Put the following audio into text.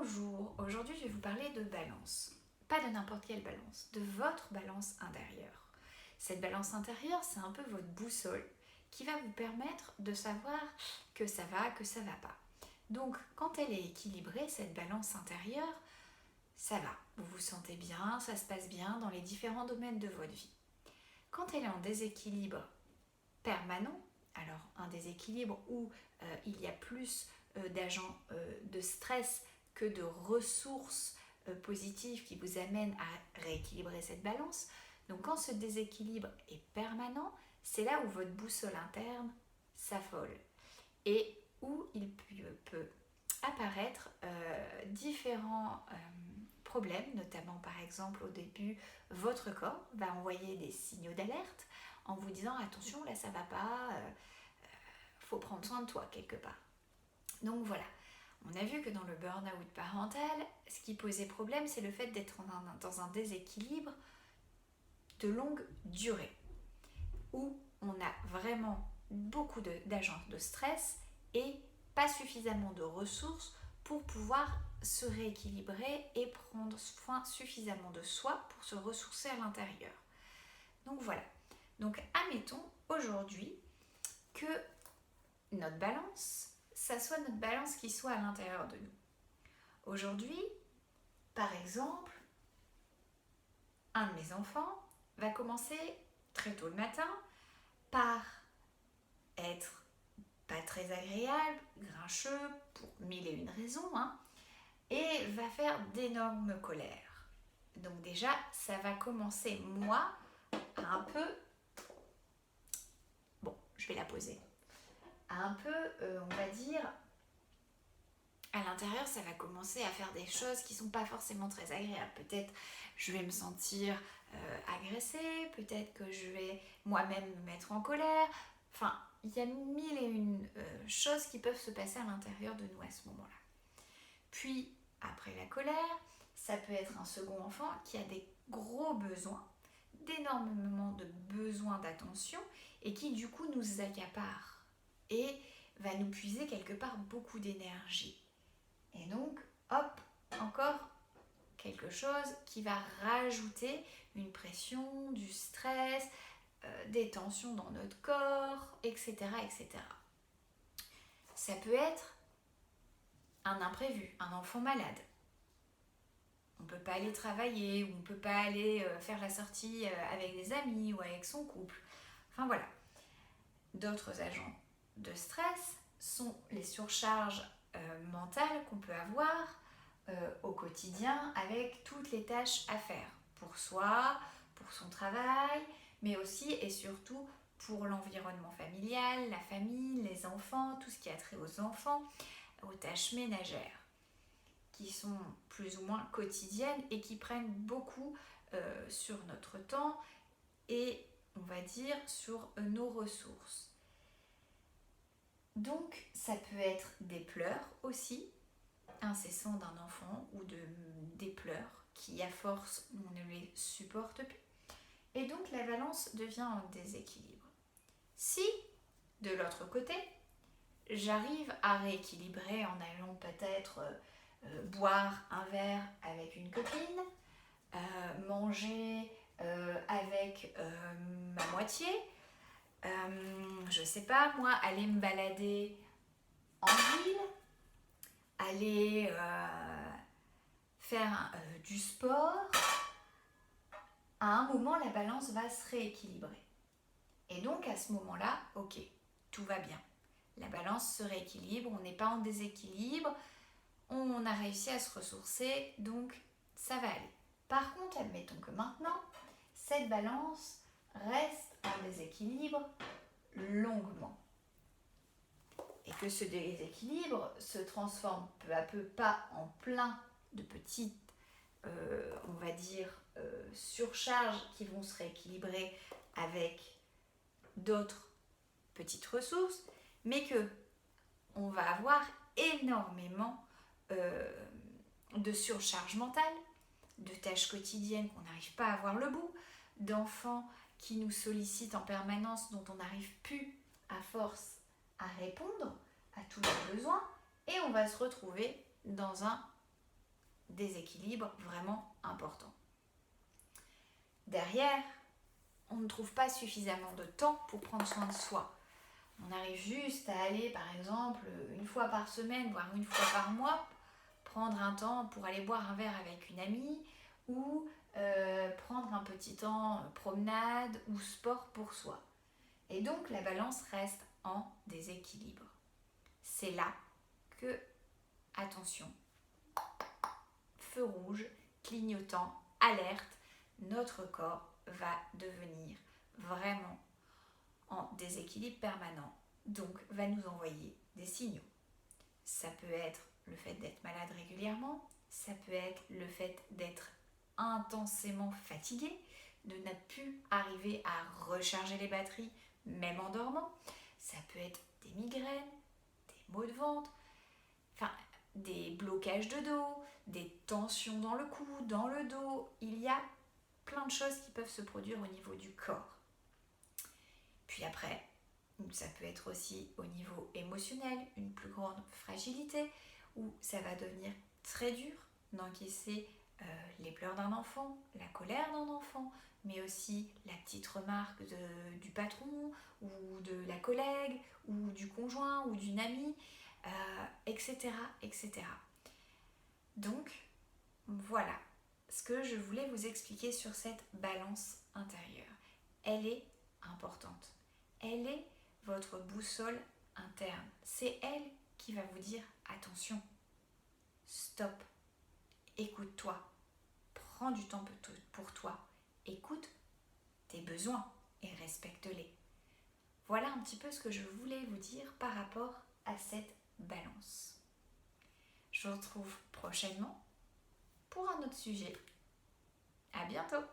Bonjour, aujourd'hui je vais vous parler de balance. Pas de n'importe quelle balance, de votre balance intérieure. Cette balance intérieure, c'est un peu votre boussole qui va vous permettre de savoir que ça va pas. Donc quand elle est équilibrée, cette balance intérieure, ça va. Vous vous sentez bien, ça se passe bien dans les différents domaines de votre vie. Quand elle est en déséquilibre permanent, alors un déséquilibre où il y a plus d'agents de stress que de ressources positives qui vous amènent à rééquilibrer cette balance. Donc quand ce déséquilibre est permanent, c'est là où votre boussole interne s'affole et où il peut apparaître différents problèmes, notamment par exemple au début, votre corps va envoyer des signaux d'alerte en vous disant attention là ça va pas, faut prendre soin de toi quelque part. Donc voilà, on a vu que dans le burn-out parental, ce qui posait problème, c'est le fait d'être dans un déséquilibre de longue durée, où on a vraiment beaucoup d'agents de stress et pas suffisamment de ressources pour pouvoir se rééquilibrer et prendre soin suffisamment de soi pour se ressourcer à l'intérieur. Donc voilà. Donc admettons aujourd'hui que notre balance, ça soit notre balance qui soit à l'intérieur de nous. Aujourd'hui, par exemple, un de mes enfants va commencer très tôt le matin par être pas très agréable, grincheux, pour mille et une raisons, et va faire d'énormes colères. Donc déjà, ça va commencer, moi, à un peu... Bon, je vais la poser. À un peu, on va dire, à l'intérieur, ça va commencer à faire des choses qui ne sont pas forcément très agréables. Peut-être je vais me sentir agressée, peut-être que je vais moi-même me mettre en colère. Enfin, il y a mille et une choses qui peuvent se passer à l'intérieur de nous à ce moment-là. Puis, après la colère, ça peut être un second enfant qui a des gros besoins, d'énormément de besoins d'attention et qui du coup nous accapare et va nous puiser quelque part beaucoup d'énergie. Et donc, hop, encore quelque chose qui va rajouter une pression, du stress, des tensions dans notre corps, etc., etc. Ça peut être un imprévu, un enfant malade. On ne peut pas aller travailler, ou on ne peut pas aller faire la sortie avec des amis ou avec son couple. Enfin voilà. D'autres agents de stress sont les surcharges mentales qu'on peut avoir au quotidien avec toutes les tâches à faire pour soi, pour son travail, mais aussi et surtout pour l'environnement familial, la famille, les enfants, tout ce qui a trait aux enfants, aux tâches ménagères qui sont plus ou moins quotidiennes et qui prennent beaucoup sur notre temps et on va dire sur nos ressources. Donc ça peut être des pleurs aussi, incessants d'un enfant ou des pleurs qui à force on ne les supporte plus. Et donc la balance devient en déséquilibre. Si de l'autre côté, j'arrive à rééquilibrer en allant peut-être boire un verre avec une copine, manger avec ma moitié, je sais pas moi, aller me balader en ville, aller faire du sport, à un moment la balance va se rééquilibrer. Et donc à ce moment-là, ok, tout va bien. La balance se rééquilibre, on n'est pas en déséquilibre, on a réussi à se ressourcer, donc ça va aller. Par contre, admettons que maintenant, cette balance reste en déséquilibre longuement. Et que ce déséquilibre se transforme peu à peu, pas en plein de petites, on va dire, surcharges qui vont se rééquilibrer avec d'autres petites ressources, mais que on va avoir énormément de surcharge mentale, de tâches quotidiennes qu'on n'arrive pas à voir le bout, d'enfants qui nous sollicitent en permanence, dont on n'arrive plus à force à répondre à tous leurs besoins, et on va se retrouver dans un déséquilibre vraiment important. Derrière, on ne trouve pas suffisamment de temps pour prendre soin de soi. On arrive juste à aller, par exemple, une fois par semaine, voire une fois par mois, prendre un temps pour aller boire un verre avec une amie ou prendre un petit temps promenade ou sport pour soi. Et donc la balance reste en déséquilibre. C'est là que, attention, feu rouge, clignotant, alerte, notre corps va devenir vraiment en déséquilibre permanent, donc va nous envoyer des signaux. Ça peut être le fait d'être malade régulièrement, ça peut être le fait d'être intensément fatigué, de ne plus arriver à recharger les batteries, même en dormant. Ça peut être des migraines, des maux de ventre, enfin des blocages de dos, des tensions dans le cou, dans le dos. Il y a plein de choses qui peuvent se produire au niveau du corps. Puis après, ça peut être aussi au niveau émotionnel, une plus grande fragilité, où ça va devenir très dur d'encaisser les pleurs d'un enfant, la colère d'un enfant, mais aussi la petite remarque du patron, ou de la collègue, ou du conjoint, ou d'une amie, etc., etc. Donc, voilà ce que je voulais vous expliquer sur cette balance intérieure. Elle est importante. Elle est votre boussole interne. C'est elle qui va vous dire attention, stop, écoute-toi, prends du temps pour toi, écoute tes besoins et respecte-les. Voilà un petit peu ce que je voulais vous dire par rapport à cette balance. Je vous retrouve prochainement pour un autre sujet. À bientôt!